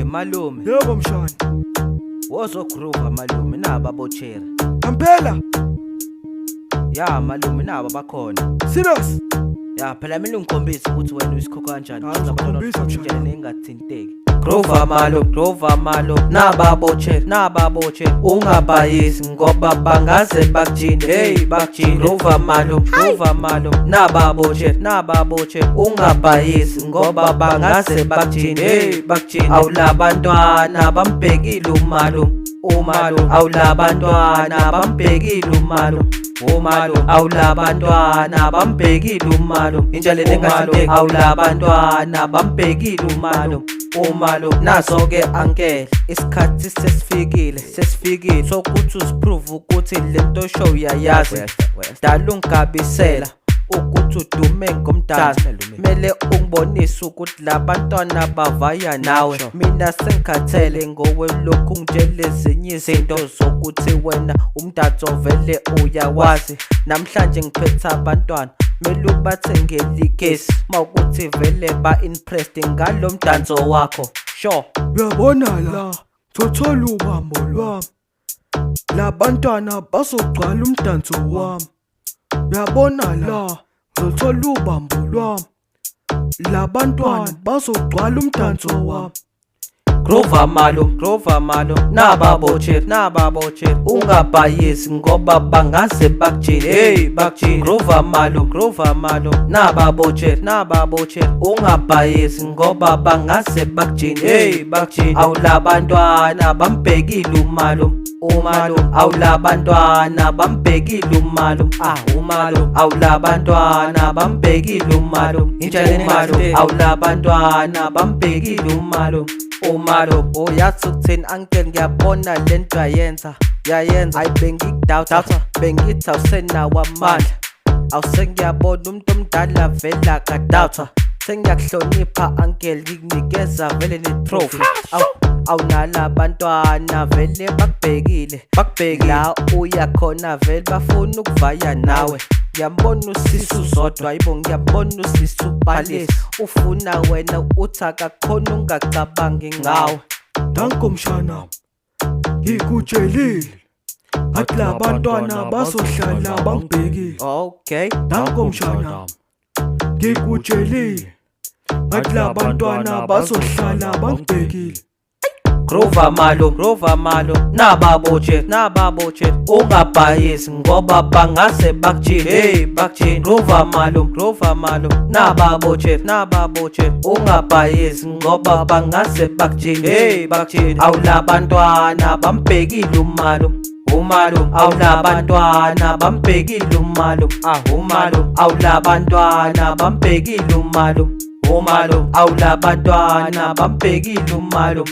Malume, Yebo mshana. wozogroova malume naba abochera. Ngempela? Ya malume naba bakhona. Serious? Ya phela mina ngikhombisa ukuthi wena uyisikho kanjani. Ngizokukhombisa mshana. Nengathinteki. Groova malo, naba abochera, ungabhayisi ngoba bangaze bakujine. Hey bakujine. Groova malo, naba abochera, ungabhayisi ngoba bangaze bakujine. Hey bakujine. Awulabantwana bambhekile umalume. Awulabantwana bambhekile umalume. Awulabantwana bambhekile umalume. Injalo nengathinteki. Awulabantwana bambhekile umalume. Naso-ke ankele isikhathi sesifikile sokuthi uziprove ukuthi lento show uyayazi. Dala ungabisela ukuthi udume ngomdanso. Mele ungibonise ukuthi labantwana bavaya nawe. Mina sengikhathele ngowe lokhu ngitshela ezinye izinto zokuthi wena umdanso vele uyawazi. Namhlanje ngiphethe abantwana mele ubathengele igesi mawukuthi vele ba-impressed ngalo mdanso wakho. Sure. Uyabona la, thothola ubambo lwami. Labantwana bazogcwala umdanso wami. Uyabona la, thothola ubambo lwami. Labantwana bazogcwala umdanso wami. Groova malo, naba abochera, ungabhayisi ngoba bangaze bakujine. Hey bakujine. Groova malo, naba abochera, ungabhayisi ngoba bangaze bakujine. Hey bakujine. Awulabantwana bambhekile umalume. Awulabantwana bambhekile umalume. Awulabantwana bambhekile umalume. Injalo awulabantwana bambhekile umalume. Uyathi ukuthini uncle ngiyabona lento yayenza ayi bengikudoubt bengithi awusenawo amandla. Awusengiyabona umuntu omdala vele akadoubt. Sengiyakuhlonipha uncle ngikunikeza vele ne-trophy. Awunalabantwana vele bakubhekile la uyakhona vele bafuna ukuvaya nawe. Ngiyambona usisu zodwa hayibo ngiyambona usisu ubhalisi. Ufuna wena uthi akakhona ungacabangi ngawe. Danko mshana, ngikutshelile athi labantwana bazohlala bangibhekile. Okay. Danko mshana, ngikutshelile athi labantwana bazohlala bangibhekile. Groova malo, naba abochera, ungabhayisi ngoba bangaze bakujine. Hey bakujine. Groova malo, naba abochera, ungabhayisi ngoba bangaze bakujine. Hey bakujine. Awulabantwana bambhekile umalume. Awulabantwana bambhekile umalume. Awulabantwana bambhekile umalume. Awulabantwana bambhekile umalume.